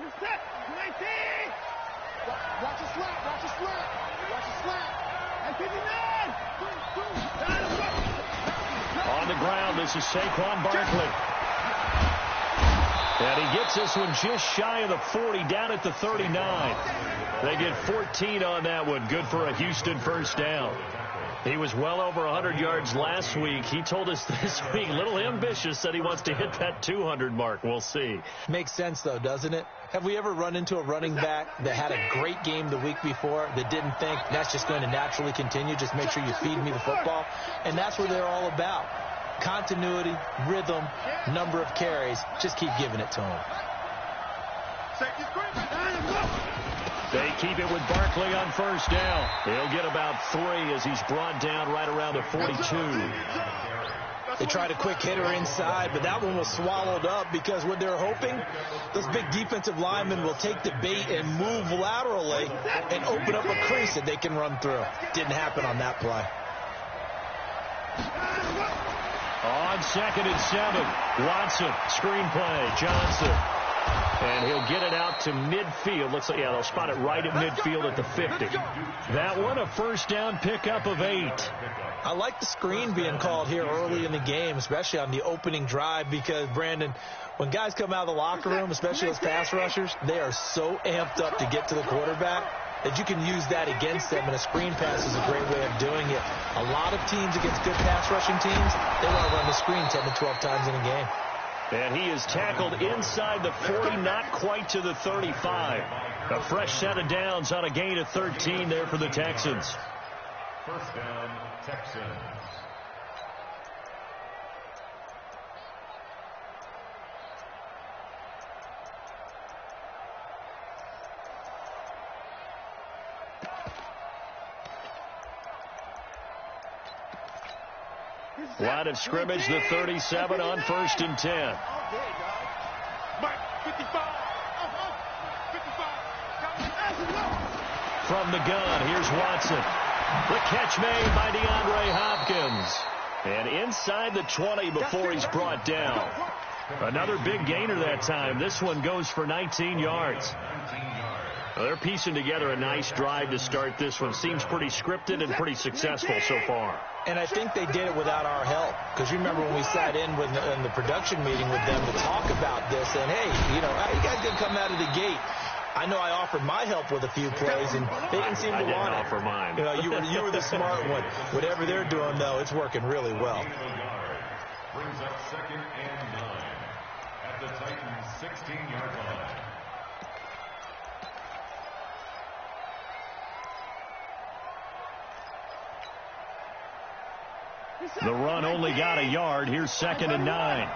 Watch a slap, watch a slap, watch a slap. On the ground, this is Saquon Barkley. And he gets this one just shy of the 40, down at the 39. They get 14 on that one. Good for a Houston first down. He was well over 100 yards last week. He told us this week, a little ambitious, said he wants to hit that 200 mark. We'll see. Makes sense, though, doesn't it? Have we ever run into a running back that had a great game the week before that didn't think that's just going to naturally continue? Just make sure you feed me the football. And that's what they're all about. Continuity, rhythm, number of carries. Just keep giving it to him. They keep it with Barkley on first down. He'll get about 3 as he's brought down right around the 42. They tried a quick hitter inside, but that one was swallowed up because what they're hoping, those big defensive linemen will take the bait and move laterally and open up a crease that they can run through. Didn't happen on that play. On 2nd and 7, Watson, screen play, Johnson. And he'll get it out to midfield. Looks like, yeah, they'll spot it right at midfield at the 50. That one, a first down pickup of 8. I like the screen being called here early in the game, especially on the opening drive, because, Brandon, when guys come out of the locker room, especially those pass rushers, they are so amped up to get to the quarterback that you can use that against them, and a screen pass is a great way of doing it. A lot of teams against good pass rushing teams, they want to run the screen 10 to 12 times in a game. And he is tackled inside the 40, not quite to the 35. A fresh set of downs on a gain of 13 there for the Texans. First down, Texans. Line of scrimmage, the 37 on 1st and 10. From the gun, here's Watson. The catch made by DeAndre Hopkins. And inside the 20 before he's brought down. Another big gainer that time. This one goes for 19 yards. They're piecing together a nice drive to start this one. Seems pretty scripted and pretty successful so far. And I think they did it without our help. Because you remember when we sat in the production meeting with them to talk about this. And, hey, you know, how you guys didn't come out of the gate? I know I offered my help with a few plays, and they didn't seem to want it. I didn't offer mine. You know, you were the smart one. Whatever they're doing, though, it's working really well. Brings up 2nd and 9 at the Titans' 16-yard line. The run only got a yard. Here's 2nd and 9.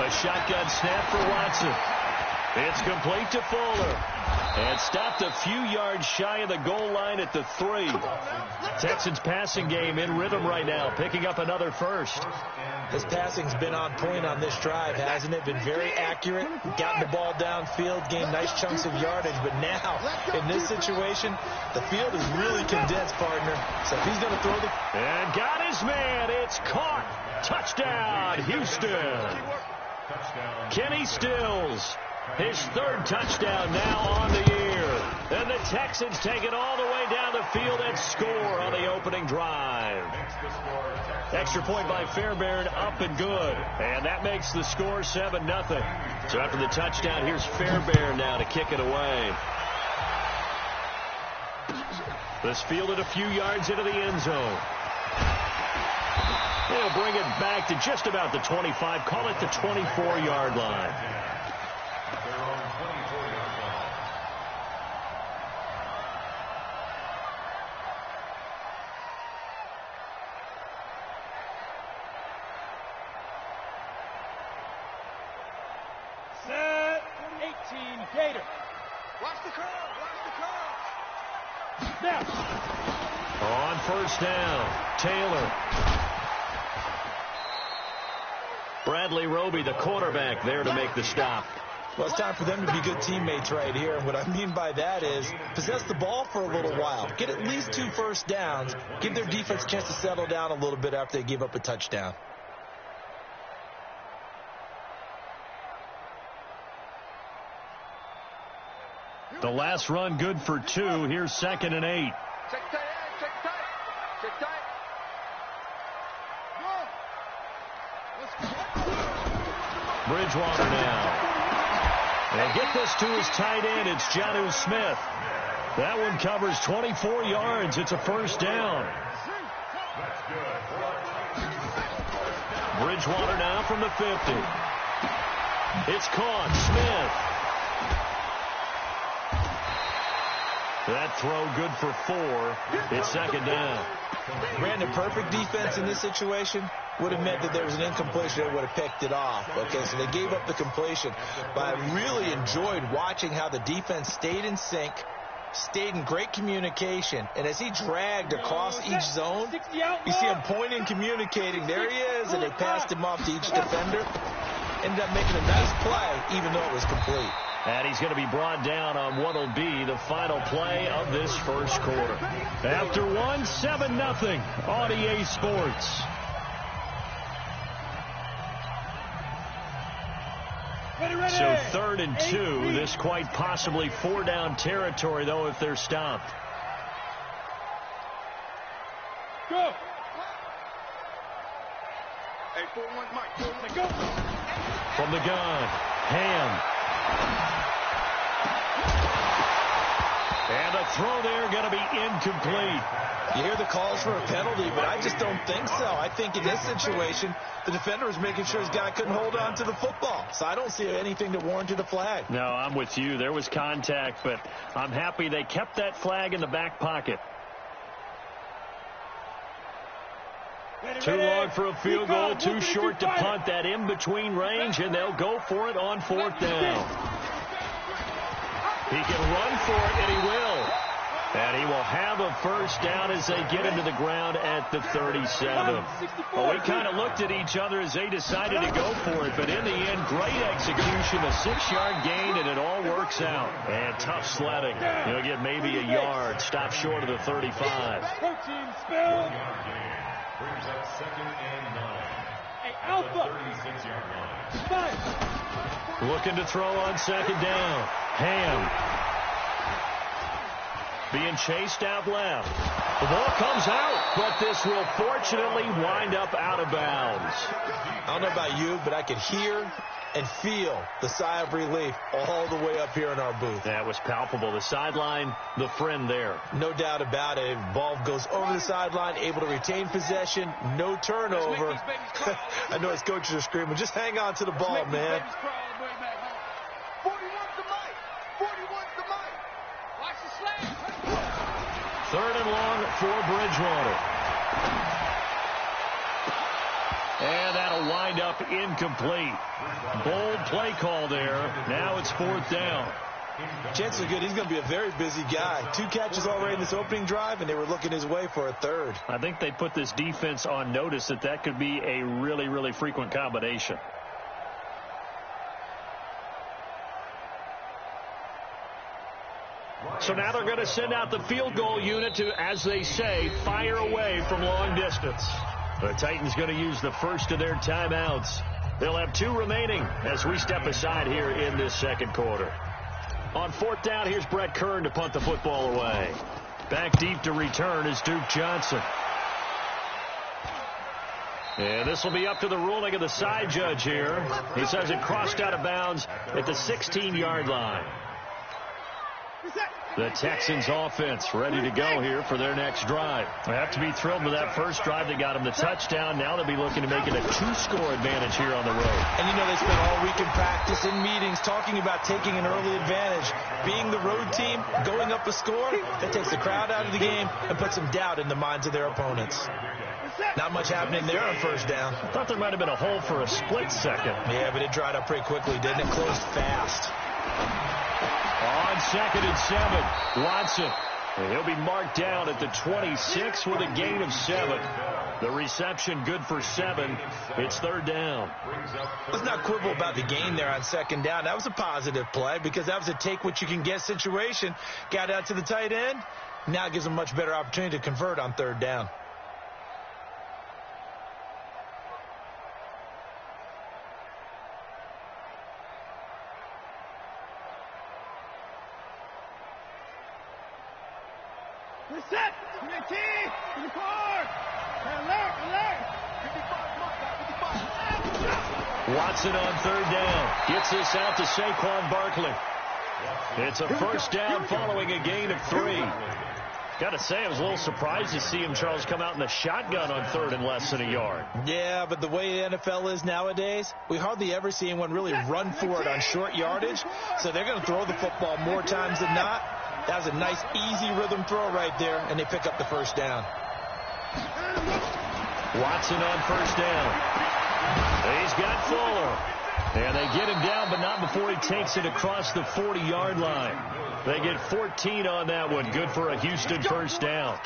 A shotgun snap for Watson. It's complete to Fuller. And stopped a few yards shy of the goal line at the 3. Texans passing game in rhythm right now, picking up another first. His passing's been on point on this drive, hasn't it? Been very accurate, gotten the ball downfield, gained nice chunks of yardage. But now, in this situation, the field is really condensed, partner. So if he's going to throw the... And got his man. It's caught. Touchdown, Houston. Kenny Stills. His 3rd touchdown now on the year. And the Texans take it all the way down the field and score on the opening drive. Extra point by Fairbairn, up and good. And that makes the score 7-0. So after the touchdown, here's Fairbairn now to kick it away. This fielded a few yards into the end zone. They'll bring it back to just about the 25. Call it the 24-yard line. Set 18 Gator. Watch the curve. Snap. On first down, Taylor. Bradley Roby, the quarterback, there to make the stop. Well, it's time for them to be good teammates right here. And what I mean by that is possess the ball for a little while. Get at least 2 first downs. Give their defense a chance to settle down a little bit after they give up a touchdown. The last run good for 2. Here's 2nd and 8. Check tight, check tight. Check tight. Bridgewater now. And get this to his tight end. It's Jonnu Smith. That one covers 24 yards. It's a first down. Bridgewater now from the 50. It's caught. Smith. That throw good for 4. It's 2nd down. Brandon, perfect defense in this situation would have meant that there was an incompletion that would have picked it off. Okay, so they gave up the completion. But I really enjoyed watching how the defense stayed in sync, stayed in great communication, and as he dragged across each zone, you see him pointing, communicating. There he is, and they passed him off to each defender. Ended up making a nice play, even though it was complete. And he's going to be brought down on what will be the final play of this first quarter. After 1, 7-0 on EA Sports. So 3rd and 2. This quite possibly 4-down territory, though, if they're stopped. Go. Hey, 4-1, Mike. Go. From the gun, Ham. And the throw there going to be incomplete. You hear the calls for a penalty, but I just don't think so. I think in this situation, the defender was making sure his guy couldn't hold on to the football. So I don't see anything that warranted a flag. No, I'm with you. There was contact, but I'm happy they kept that flag in the back pocket. Too long for a field goal, too short to punt. That in-between range, and they'll go for it on 4th down. He can run for it, and he will. And he will have a first down as they get into the ground at the 37. Well, we kind of looked at each other as they decided to go for it, but in the end, great execution, a 6-yard gain, and it all works out. And tough sledding. He'll get maybe a yard, stop short of the 35. Protein spill. Brings up 2nd and 9. Hey, Alpha. 36-yard line. Looking to throw on 2nd down. Ham. Being chased out left. The ball comes out, but this will fortunately wind up out of bounds. I don't know about you, but I could hear and feel the sigh of relief all the way up here in our booth. That was palpable. The sideline, the friend there. No doubt about it. Ball goes over the sideline, able to retain possession, no turnover. I know his coaches are screaming, just hang on to the ball, man. 3rd and long for Bridgewater. And that'll wind up incomplete. Bold play call there. Now it's 4th down. Chances are good. He's going to be a very busy guy. 2 catches already in this opening drive, and they were looking his way for a 3rd. I think they put this defense on notice that could be a really, really frequent combination. So now they're going to send out the field goal unit to, as they say, fire away from long distance. The Titans going to use the first of their timeouts. They'll have 2 remaining as we step aside here in this second quarter. On 4th down, here's Brett Kern to punt the football away. Back deep to return is Duke Johnson. And this will be up to the ruling of the side judge here. He says it crossed out of bounds at the 16-yard line. The Texans offense ready to go here for their next drive. They have to be thrilled with that first drive that got them the touchdown. Now they'll be looking to make it a 2-score advantage here on the road. And you know they spent all week in practice, in meetings, talking about taking an early advantage. Being the road team, going up a score, that takes the crowd out of the game and puts some doubt in the minds of their opponents. Not much happening there on 1st down. I thought there might have been a hole for a split second. Yeah, but it dried up pretty quickly, didn't it? Closed fast. On 2nd and 7, Watson. And he'll be marked down at the 26 with a gain of 7. The reception good for 7. It's 3rd down. Let's not quibble about the gain there on 2nd down. That was a positive play because that was a take-what-you-can-get situation. Got out to the tight end. Now it gives them a much better opportunity to convert on 3rd down. set. To the car. Alert. 55. Watson on third down. Gets this out to Saquon Barkley. It's a first down following a gain of 3. Got to say, I was a little surprised to see him, Charles, come out in the shotgun on third and less than a yard. Yeah, but the way the NFL is nowadays, we hardly ever see anyone really run for it on short yardage. So they're going to throw the football more times than not. That was a nice, easy rhythm throw right there, and they pick up the first down. Watson on first down. He's got Fuller. And they get him down, but not before he takes it across the 40-yard line. They get 14 on that one. Good for a Houston first down.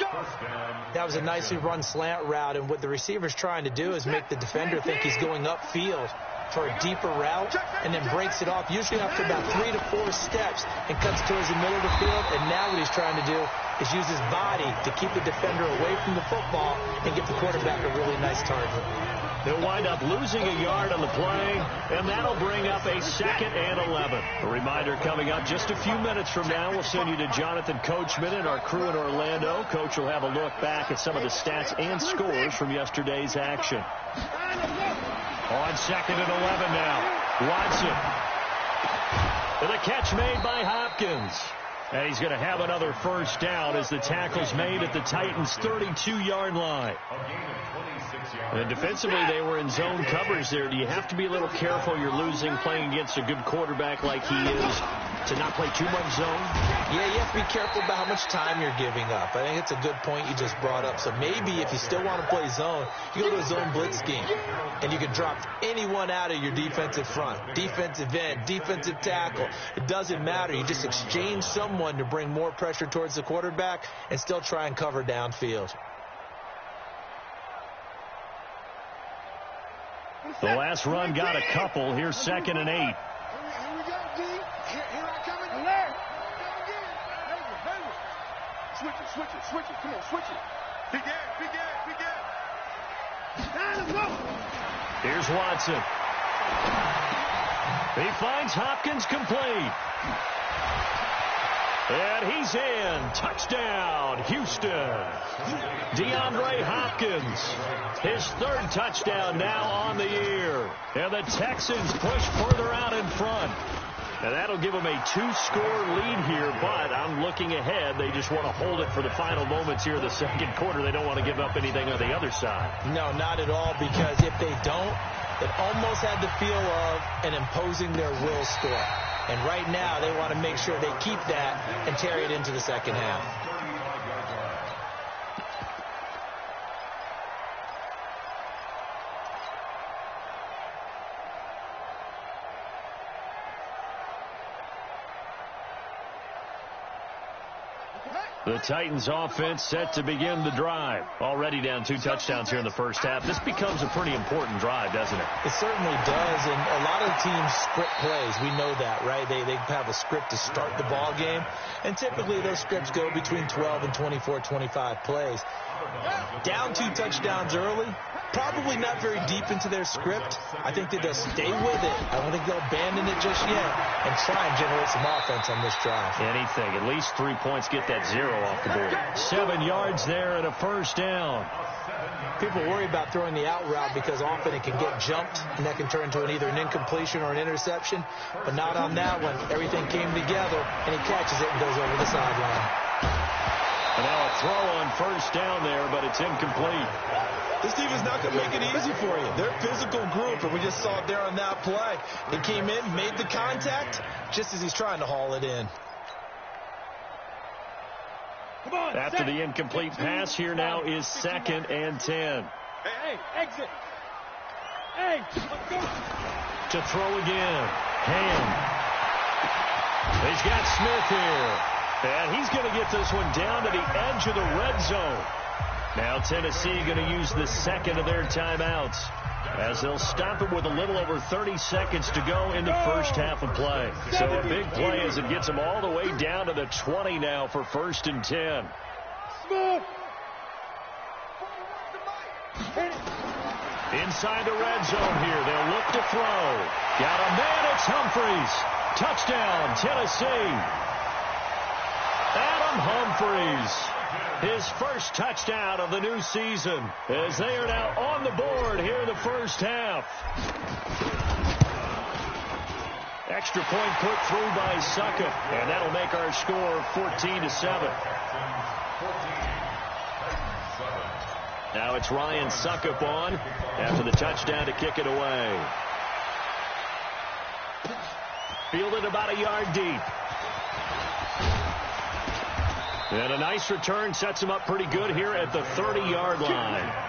That was a nicely run slant route, and what the receiver's trying to do is make the defender think he's going upfield for a deeper route, and then breaks it off, usually after about 3 to 4 steps, and cuts towards the middle of the field. And now what he's trying to do is use his body to keep the defender away from the football and get the quarterback a really nice target. They'll wind up losing a yard on the play, and that'll bring up a 2nd and 11. A reminder coming up just a few minutes from now. We'll send you to Jonathan Coachman and our crew in Orlando. Coach will have a look back at some of the stats and scores from yesterday's action. On 2nd and 11 now. Watson. With a catch made by Hopkins. And he's going to have another first down as the tackle's made at the Titans' 32-yard line. And defensively, they were in zone coverage there. Do you have to be a little careful? You're losing playing against a good quarterback like he is to not play too much zone? Yeah, you have to be careful about how much time you're giving up. I think it's a good point you just brought up. So maybe if you still want to play zone, you go to a zone blitz scheme, and you can drop anyone out of your defensive front, defensive end, defensive tackle. It doesn't matter. You just exchange someone to bring more pressure towards the quarterback and still try and cover downfield. The last run got a couple. Here's 2nd and 8. Here we go, D. Here I come. Alert. Switch it. Come on, switch it. Big gap. Let's go. Here's Watson. He finds Hopkins complete. And he's in. Touchdown, Houston. DeAndre Hopkins. His 3rd touchdown now on the year. And the Texans push further out in front. And that'll give them a 2-score lead here, but I'm looking ahead. They just want to hold it for the final moments here of the 2nd quarter. They don't want to give up anything on the other side. No, not at all, because if they don't, it almost had the feel of an imposing their will score. And right now, they want to make sure they keep that and carry it into the second half. The Titans offense set to begin the drive. Already down 2 touchdowns here in the first half. This becomes a pretty important drive, doesn't it? It certainly does, and a lot of teams script plays. We know that, right? They have a script to start the ball game, and typically those scripts go between 12 and 24, 25 plays. Down 2 touchdowns early, probably not very deep into their script. I think that they'll stay with it. I don't think they'll abandon it just yet and try and generate some offense on this drive. Anything. At least 3 points, get that 0 off the board. 7 yards there and a first down. People worry about throwing the out route because often it can get jumped, and that can turn into either an incompletion or an interception. But not on that one. Everything came together, and he catches it and goes over the sideline. And now a throw on first down there, but it's incomplete. This team is not going to make it easy for you. They're a physical group, and we just saw it there on that play. He came in, made the contact, just as he's trying to haul it in. After the incomplete pass, here now is 2nd and 10. Hey, exit. Hey, let's go. To throw again. Ham. He's got Smith here. And he's going to get this one down to the edge of the red zone. Now Tennessee going to use the 2nd of their timeouts as they'll stop it with a little over 30 seconds to go in the first half of play. So a big play as it gets them all the way down to the 20 now for 1st and 10. Inside the red zone here. They'll look to throw. Got a man. It's Humphries. Touchdown, Tennessee. Adam Humphries his first touchdown of the new season, as they are now on the board here in the first half. Extra point put through by Suckup, and that'll make our score 14-7. Now it's Ryan Suckup on after the touchdown to kick it away. Fielded about a yard deep. And a nice return sets him up pretty good here at the 30-yard line.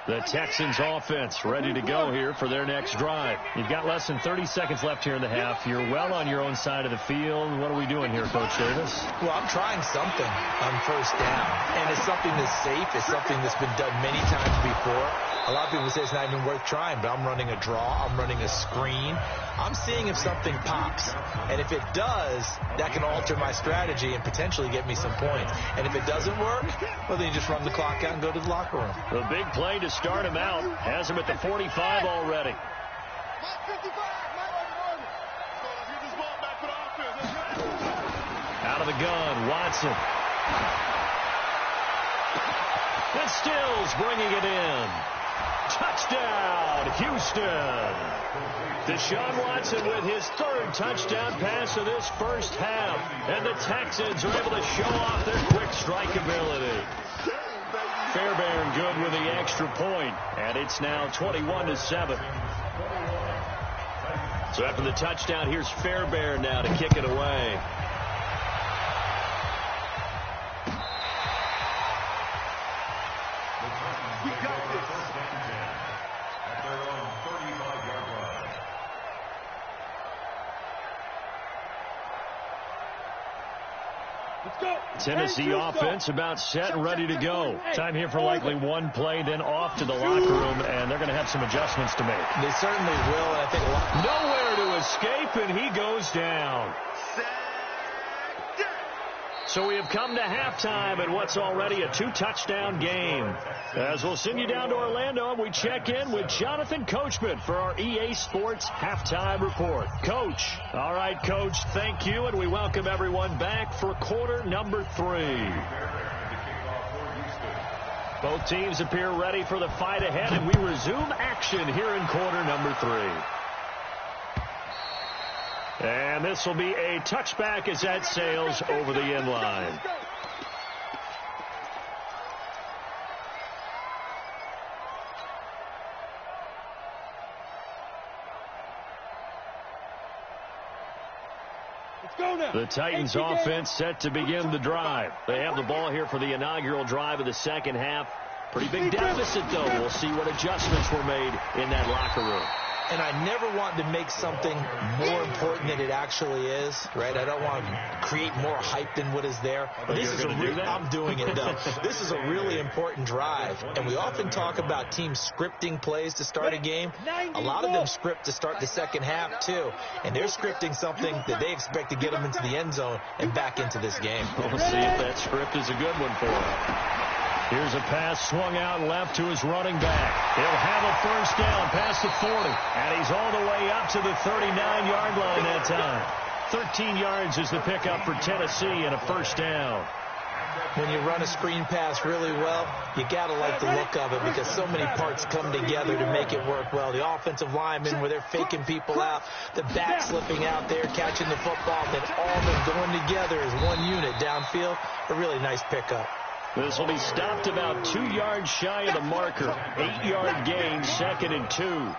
The Texans offense ready to go here for their next drive. You've got less than 30 seconds left here in the half. You're well on your own side of the field. What are we doing here, Coach Davis? Well, I'm trying something on first down, and it's something that's safe. It's something that's been done many times before. A lot of people say it's not even worth trying, but I'm running a draw. I'm running a screen. I'm seeing if something pops, and if it does, that can alter my strategy and potentially get me some points. And if it doesn't work, well, then you just run the clock out and go to the locker room. The big play to start him out has him at the 45 already. Out of the gun, Watson. And Stills bringing it in. Touchdown, Houston. Deshaun Watson with his third touchdown pass of this first half. And the Texans are able to show off their quick strike ability. Fairbairn good with the extra point, and it's now 21-7. So after the touchdown, here's Fairbairn now to kick it away. Tennessee offense about set and ready to go. Time here for likely one play, then off to the locker room, and they're going to have some adjustments to make. They certainly will, and I think a lot. Nowhere to escape, and he goes down. So we have come to halftime in what's already a 2-touchdown game. As we'll send you down to Orlando, we check in with Jonathan Coachman for our EA Sports Halftime Report. Coach. All right, Coach, thank you, and we welcome everyone back for quarter number 3. Both teams appear ready for the fight ahead, and we resume action here in quarter number 3. And this will be a touchback as that sails over the end line. The Titans offense set to begin the drive. They have the ball here for the inaugural drive of the second half. Pretty big deficit, though. We'll see what adjustments were made in that locker room. And I never want to make something more important than it actually is, right? I don't want to create more hype than what is there. But this is I'm doing it, though. This is a really important drive. And we often talk about teams scripting plays to start a game. A lot of them script to start the second half, too. And they're scripting something that they expect to get them into the end zone and back into this game. We'll see if that script is a good one for them. Here's a pass swung out left to his running back. He'll have a first down past the 40. And he's all the way up to the 39-yard line that time. 13 yards is the pickup for Tennessee and a first down. When you run a screen pass really well, you got to like the look of it because so many parts come together to make it work well. The offensive linemen where they're faking people out, the back slipping out there, catching the football, then all of them going together as one unit downfield. A really nice pickup. This will be stopped about 2 yards shy of the marker. 8-yard gain, 2nd and 2.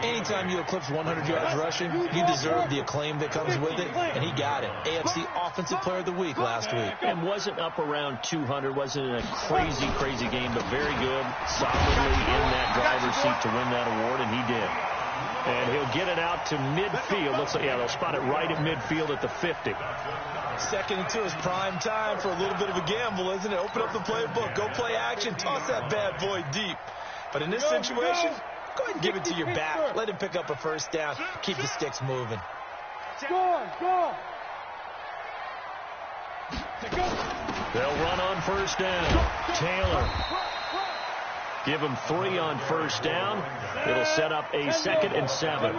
Anytime you eclipse 100 yards rushing, you deserve the acclaim that comes with it, and he got it. AFC Offensive Player of the Week last week. And wasn't up around 200, wasn't in a crazy game, but very good, solidly in that driver's seat to win that award, and he did. And he'll get it out to midfield. Looks like, yeah, they'll spot it right at midfield at the 50. 2nd and 2 is prime time for a little bit of a gamble, isn't it? Open up the playbook, go play action, toss that bad boy deep. But in this situation, go ahead and give it to your back. Let him pick up a first down. Keep the sticks moving. Go. They'll run on first down. Taylor. Give him 3 on first down. It'll set up a 2nd and 7.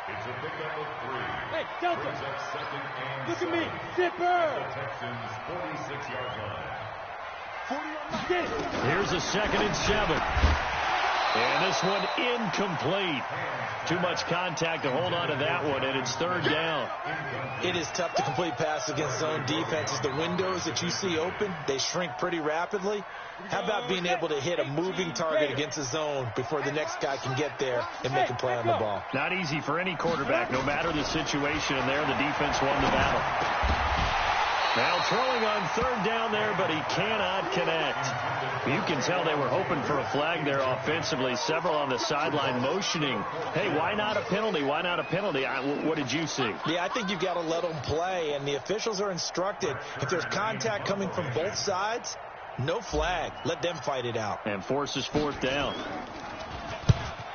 It's a pickup of 3. Hey, Delta. Brings up 2nd and Look 7. at me. Zipper. The Texans' 46-yard line. 40 on my Here's a 2nd and 7. And this one incomplete. Too much contact to hold on to that one, and it's 3rd down. It is tough to complete pass against zone defenses. The windows that you see open, they shrink pretty rapidly. How about being able to hit a moving target against a zone before the next guy can get there and make a play on the ball? Not easy for any quarterback, no matter the situation, and there the defense won the battle. Now throwing on 3rd down there, but he cannot connect. You can tell they were hoping for a flag there offensively. Several on the sideline motioning, hey, why not a penalty? Why not a penalty? What did you see? Yeah, I think you've got to let them play, and the officials are instructed, if there's contact coming from both sides, no flag. Let them fight it out. And forces 4th down.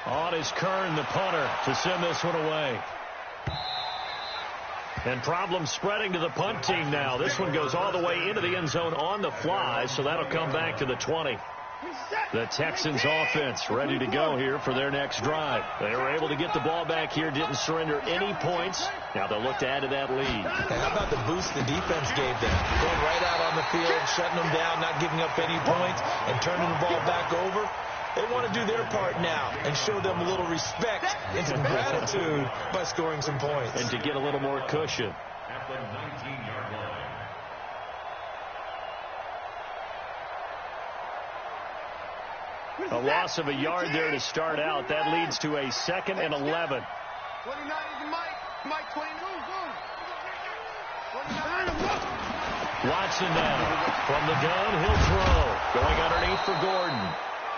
On is Kern, the punter, to send this one away. And problems spreading to the punt team now. This one goes all the way into the end zone on the fly, so that'll come back to the 20. The Texans offense ready to go here for their next drive. They were able to get the ball back here, didn't surrender any points. Now they'll look to add to that lead. And how about the boost the defense gave them? Going right out on the field, shutting them down, not giving up any points, and turning the ball back over. They want to do their part now and show them a little respect and some gratitude by scoring some points. And to get a little more cushion. At the 19-yard line. A loss of a yard there to start out. That leads to a 2nd and 11. 29 is Mike. Mike 22. 29. Watson now from the gun. He'll throw. Going underneath for Gordon.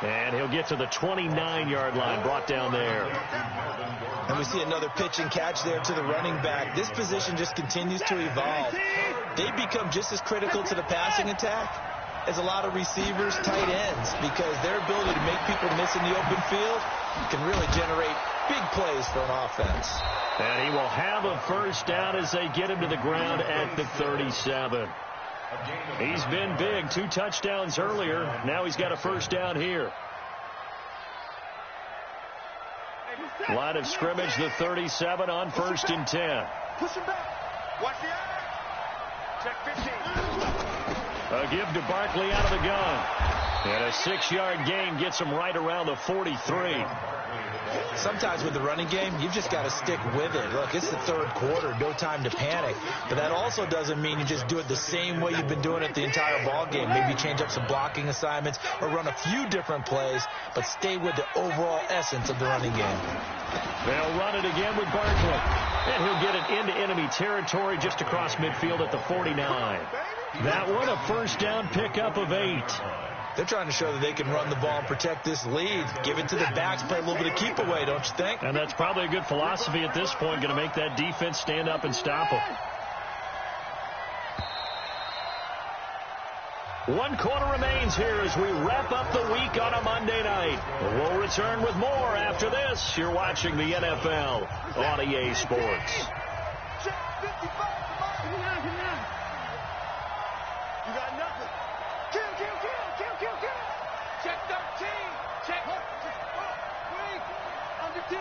And he'll get to the 29-yard line, brought down there. And we see another pitch and catch there to the running back. This position just continues to evolve. They become just as critical to the passing attack as a lot of receivers, tight ends, because their ability to make people miss in the open field can really generate big plays for an offense. And he will have a first down as they get him to the ground at the 37. He's been big. 2 touchdowns earlier. Now he's got a first down here. Line of scrimmage, the 37 on 1st and 10. Push him back. Watch the eye. Check 15. A give to Barkley out of the gun. And a 6-yard gain gets him right around the 43. Sometimes with the running game, you've just got to stick with it. Look, it's the 3rd quarter, no time to panic. But that also doesn't mean you just do it the same way you've been doing it the entire ball game. Maybe change up some blocking assignments or run a few different plays, but stay with the overall essence of the running game. They'll run it again with Barkley. And he'll get it into enemy territory just across midfield at the 49. That one, a first down pickup of 8. They're trying to show that they can run the ball and protect this lead. Give it to the backs, play a little bit of keep away, don't you think? And that's probably a good philosophy at this point, going to make that defense stand up and stop them. 1 quarter remains here as we wrap up the week on a Monday night. We'll return with more after this. You're watching the NFL on EA Sports. Check 55. You got nothing. Kill. Check 13. Check. Wait. Under 10.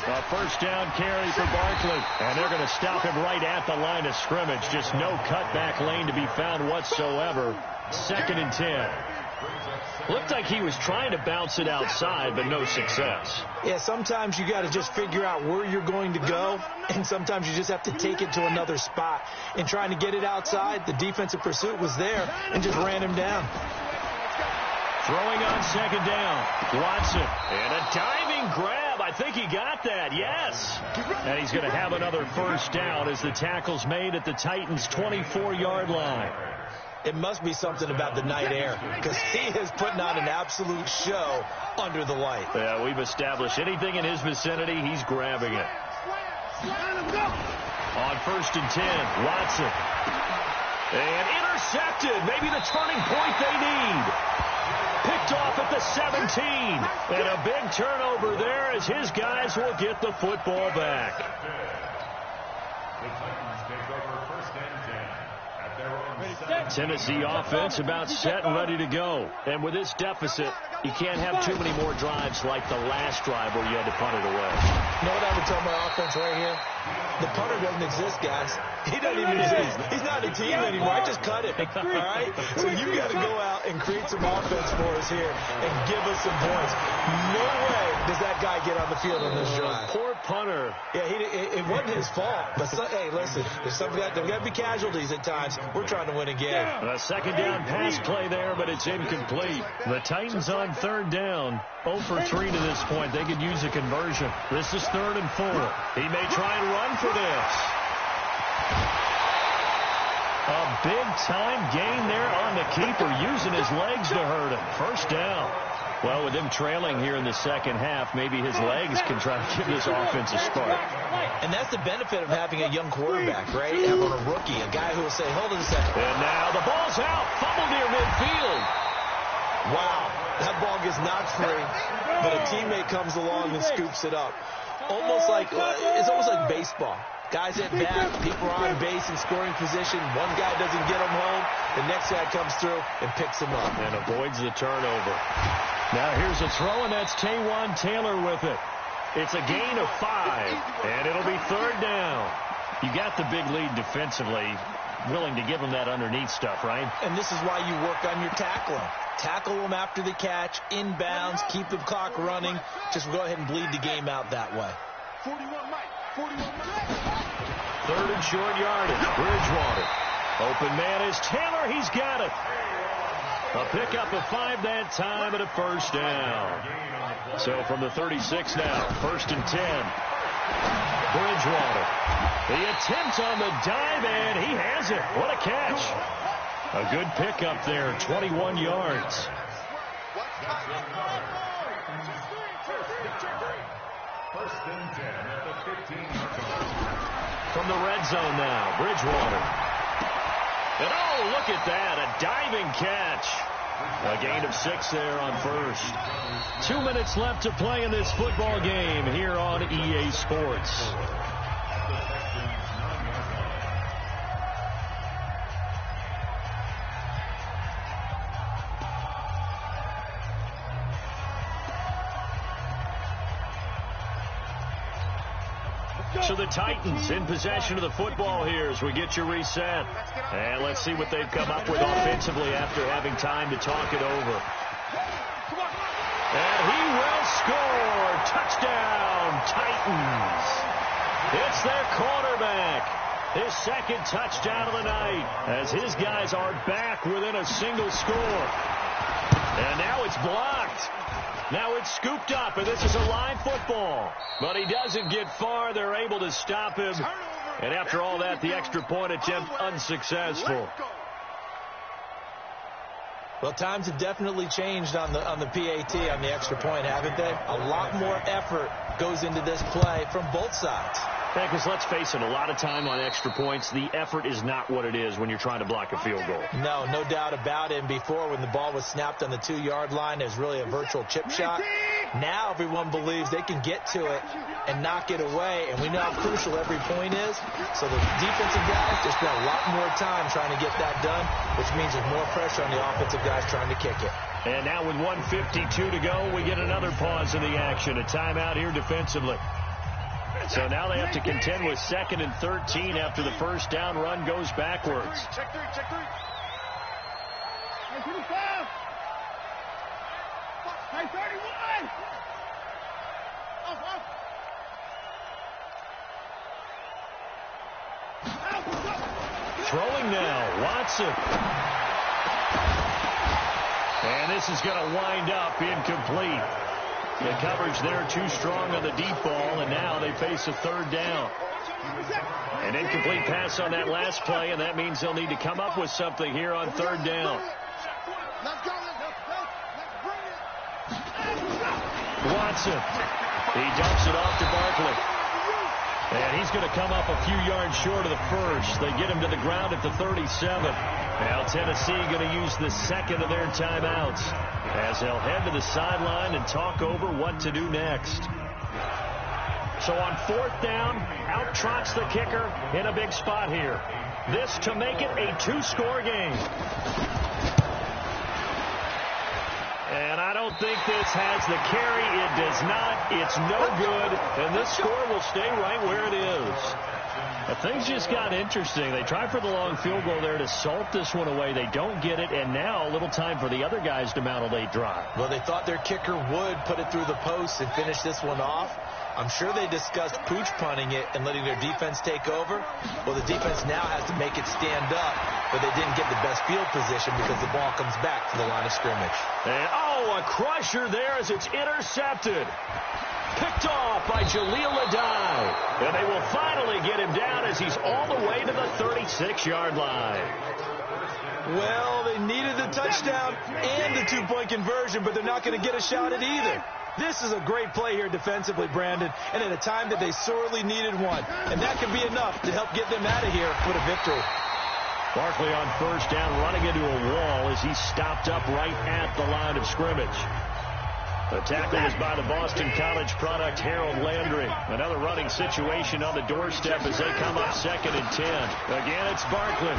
A first down carry for Barkley. And they're going to stop him right at the line of scrimmage. Just no cutback lane to be found whatsoever. 2nd and 10. Looked like he was trying to bounce it outside, but no success. Yeah, sometimes you got to just figure out where you're going to go, and sometimes you just have to take it to another spot. In trying to get it outside, the defensive pursuit was there and just ran him down. Throwing on 2nd down. Watson. And a diving grab. I think he got that. Yes. And he's going to have another first down as the tackle's made at the Titans' 24-yard line. It must be something about the night air, because he is putting on an absolute show under the light. Yeah, we've established anything in his vicinity, he's grabbing it. On 1st and 10, Watson. And intercepted. Maybe the turning point they need. Picked off at the 17. And a big turnover there as his guys will get the football back. The Titans take over 1st and 10 at Tennessee offense about set and ready to go. And with this deficit, you can't have too many more drives like the last drive where you had to punt it away. You know what I would tell my offense right here? The punter doesn't exist, guys. He doesn't even exist. He's not a team anymore. I just cut it. All right? So you got to go out and create some offense for us here and give us some points. No way does that guy get on the field on this drive. Poor punter. Yeah, it wasn't his fault. But, hey, listen, there's got to be casualties at times. We're trying to win a game. A second down pass play there, but it's incomplete. The Titans on third down. 0 for 3 to this point. They could use a conversion. This is 3rd and 4. He may try and run for this. A big-time gain there on the keeper, using his legs to hurt him. First down. Well, with them trailing here in the second half, maybe his legs can try to give this offense a spark. And that's the benefit of having a young quarterback, right? Having a rookie, a guy who will say, hold on a second. And now the ball's out. Fumbled near midfield. Wow. That ball gets knocked free, but a teammate comes along and scoops it up. It's almost like baseball. Guys at bat, people are on base in scoring position. One guy doesn't get him home. The next guy comes through and picks him up. And avoids the turnover. Now here's a throw, and that's Taywan Taylor with it. It's a gain of 5, and it'll be 3rd down. You got the big lead defensively. Willing to give him that underneath stuff, right? And this is why you work on your tackling. Tackle them after the catch, inbounds, keep the clock running. Just go ahead and bleed the game out that way. 41 Mike. 41 Mike. 3rd and short yardage. Bridgewater. Open man is Taylor. He's got it. A pickup of 5 that time and a first down. So from the 36 now, 1st and 10. Bridgewater. The attempt on the dive, and he has it. What a catch. A good pickup there, 21 yards. From the red zone now, Bridgewater. And oh, look at that, a diving catch. A gain of 6 there on first. 2 minutes left to play in this football game here on EA Sports. So the Titans in possession of the football here as we get you reset. And let's see what they've come up with offensively after having time to talk it over. And he will score. Touchdown, Titans. It's their quarterback. His 2nd touchdown of the night as his guys are back within a single score. And now it's blocked. Now it's scooped up, and this is a live football. But he doesn't get far. They're able to stop him. And after all that, the extra point attempt unsuccessful. Well, times have definitely changed on the PAT, on the extra point, haven't they? A lot more effort goes into this play from both sides. Yeah, because let's face it, a lot of time on extra points, the effort is not what it is when you're trying to block a field goal. No doubt about it. And before, when the ball was snapped on the 2-yard line, it was really a virtual chip shot. Now everyone believes they can get to it and knock it away, and we know how crucial every point is. So the defensive guys just spend a lot more time trying to get that done, which means there's more pressure on the offensive guys trying to kick it. And now with 1:52 to go, we get another pause in the action, a timeout here defensively. So now they have to contend with 2nd and 13 after the first down run goes backwards. Check 3. Check 3. Hey, 31. Throwing now, Watson. And this is going to wind up incomplete. The coverage there too strong on the deep ball, and now they face a 3rd down. An incomplete pass on that last play, and that means they'll need to come up with something here on 3rd down. Watson. He dumps it off to Barkley. And he's going to come up a few yards short of the first. They get him to the ground at the 37. Now Tennessee going to use the 2nd of their timeouts as they'll head to the sideline and talk over what to do next. So on 4th down, out trots the kicker in a big spot here. This to make it a two-score game. And I don't think this has the carry. It does not. It's no good. And this score will stay right where it is. But things just got interesting. They tried for the long field goal there to salt this one away. They don't get it. And now a little time for the other guys to mount a late drive. Well, they thought their kicker would put it through the post and finish this one off. I'm sure they discussed pooch punting it and letting their defense take over. Well, the defense now has to make it stand up, but they didn't get the best field position because the ball comes back to the line of scrimmage. And, a crusher there as it's intercepted. Picked off by Jaleel Adai. And they will finally get him down as he's all the way to the 36-yard line. Well, they needed the touchdown and the two-point conversion, but they're not going to get a shot at either. This is a great play here defensively, Brandon, and at a time that they sorely needed one. And that could be enough to help get them out of here with a victory. Barkley on first down, running into a wall as he's stopped up right at the line of scrimmage. The tackle is by the Boston College product, Harold Landry. Another running situation on the doorstep as they come up 2nd and 10. Again, it's Barkley.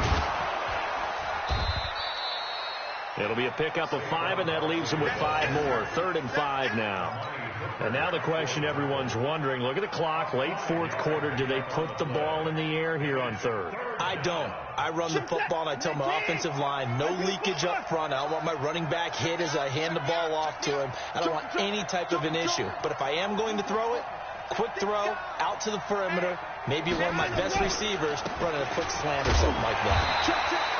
It'll be a pickup of 5, and that leaves them with 5 more. 3rd and 5 now. And now the question everyone's wondering, look at the clock, late fourth quarter, do they put the ball in the air here on 3rd? I don't. I run the football, and I tell my offensive line, no leakage up front. I don't want my running back hit as I hand the ball off to him. I don't want any type of an issue. But if I am going to throw it, quick throw, out to the perimeter, maybe one of my best receivers running a quick slant or something like that.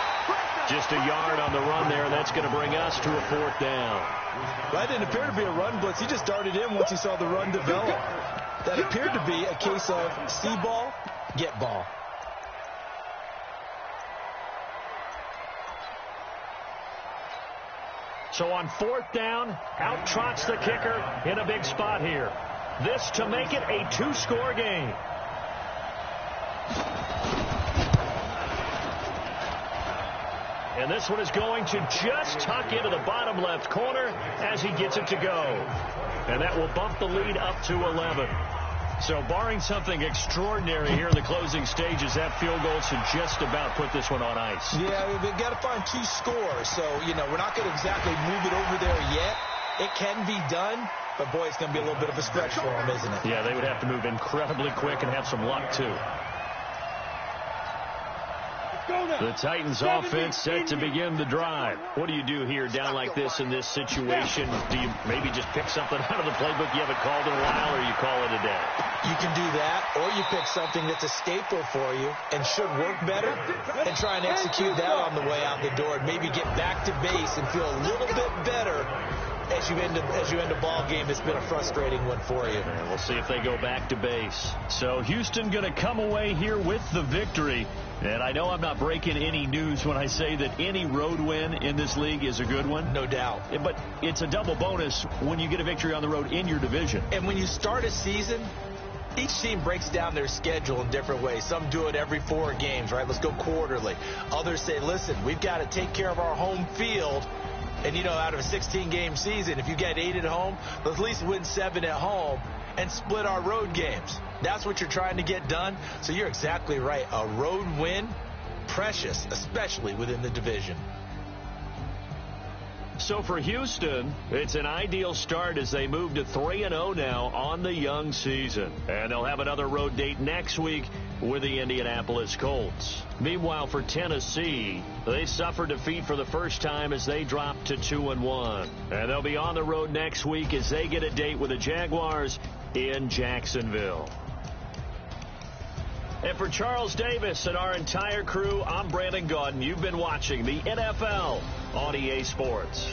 Just a yard on the run there, and that's going to bring us to a 4th down. That didn't appear to be a run blitz. He just darted in once he saw the run develop. That appeared to be a case of see ball, get ball. So on 4th down, out trots the kicker in a big spot here. This to make it a two-score game. And this one is going to just tuck into the bottom left corner as he gets it to go. And that will bump the lead up to 11. So barring something extraordinary here in the closing stages, that field goal should just about put this one on ice. Yeah, they've got to find 2 scores. So, we're not going to exactly move it over there yet. It can be done, but, boy, it's going to be a little bit of a stretch for them, isn't it? Yeah, they would have to move incredibly quick and have some luck, too. The Titans offense set to begin the drive. What do you do here down like this in this situation? Do you maybe just pick something out of the playbook you haven't called in a while, or you call it a day? You can do that, or you pick something that's a staple for you and should work better and try and execute that on the way out the door and maybe get back to base and feel a little bit better as you end a ball game that's been a frustrating one for you. And we'll see if they go back to base. So Houston going to come away here with the victory. And I know I'm not breaking any news when I say that any road win in this league is a good one. No doubt. But it's a double bonus when you get a victory on the road in your division. And when you start a season, each team breaks down their schedule in different ways. Some do it every 4 games, right? Let's go quarterly. Others say, listen, we've got to take care of our home field. And, out of a 16-game season, if you get 8 at home, let's at least win 7 at home and split our road games. That's what you're trying to get done. So you're exactly right. A road win, precious, especially within the division. So for Houston, it's an ideal start as they move to 3-0 now on the young season. And they'll have another road date next week with the Indianapolis Colts. Meanwhile, for Tennessee, they suffered defeat for the first time as they dropped to 2-1. And they'll be on the road next week as they get a date with the Jaguars in Jacksonville. And for Charles Davis and our entire crew, I'm Brandon Gaudin. You've been watching the NFL on EA Sports.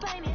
finest.